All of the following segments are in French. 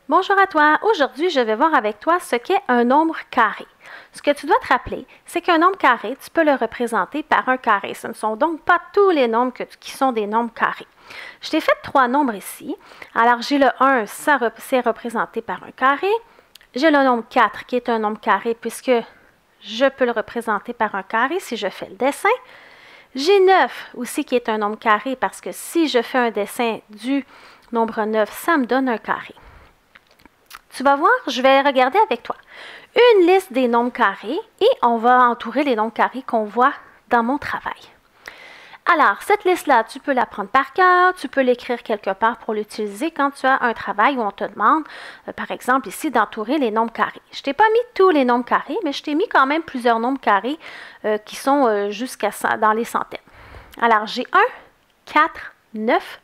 Bonjour à toi. Aujourd'hui, je vais voir avec toi ce qu'est un nombre carré. Ce que tu dois te rappeler, c'est qu'un nombre carré, tu peux le représenter par un carré. Ce ne sont donc pas tous les nombres qui sont des nombres carrés. Je t'ai fait 3 nombres ici. Alors, j'ai le 1, c'est représenté par un carré. J'ai le nombre 4 qui est un nombre carré puisque je peux le représenter par un carré si je fais le dessin. J'ai 9 aussi qui est un nombre carré parce que si je fais un dessin du nombre 9, ça me donne un carré. Tu vas voir, je vais regarder avec toi une liste des nombres carrés et on va entourer les nombres carrés qu'on voit dans mon travail. Alors, cette liste-là, tu peux la prendre par cœur, tu peux l'écrire quelque part pour l'utiliser quand tu as un travail où on te demande, par exemple ici, d'entourer les nombres carrés. Je ne t'ai pas mis tous les nombres carrés, mais je t'ai mis quand même plusieurs nombres carrés qui sont jusqu'à dans les centaines. Alors, j'ai 1, 4, 9,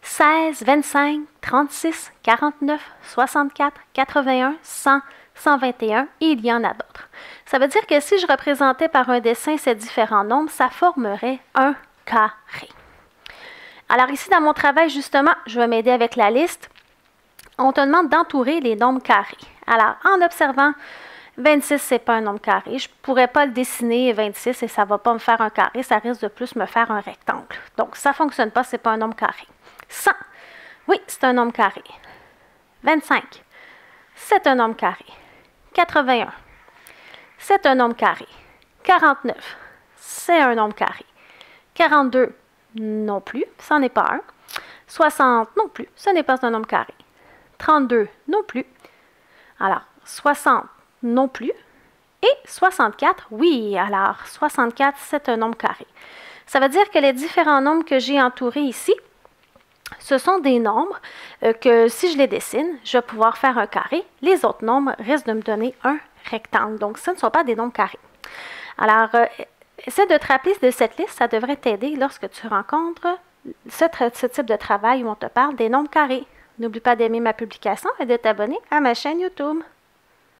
16, 25, 36, 49, 64, 81, 100, 121 et il y en a d'autres. Ça veut dire que si je représentais par un dessin ces différents nombres, ça formerait un carré. Alors ici, dans mon travail, justement, je vais m'aider avec la liste. On te demande d'entourer les nombres carrés. Alors, en observant 26, ce n'est pas un nombre carré. Je ne pourrais pas le dessiner 26 et ça ne va pas me faire un carré. Ça risque de plus me faire un rectangle. Donc, ça ne fonctionne pas, ce n'est pas un nombre carré. 100, oui, c'est un nombre carré. 25, c'est un nombre carré. 81, c'est un nombre carré. 49, c'est un nombre carré. 42, non plus, ça n'en est pas un. 60, non plus, ce n'est pas un nombre carré. 32, non plus. Alors, 60, non plus. Et 64, oui, alors 64, c'est un nombre carré. Ça veut dire que les différents nombres que j'ai entourés ici, ce sont des nombres que si je les dessine, je vais pouvoir faire un carré. Les autres nombres risquent de me donner un rectangle. Donc, ce ne sont pas des nombres carrés. Alors, essaie de te rappeler de cette liste. Ça devrait t'aider lorsque tu rencontres ce type de travail où on te parle des nombres carrés. N'oublie pas d'aimer ma publication et de t'abonner à ma chaîne YouTube.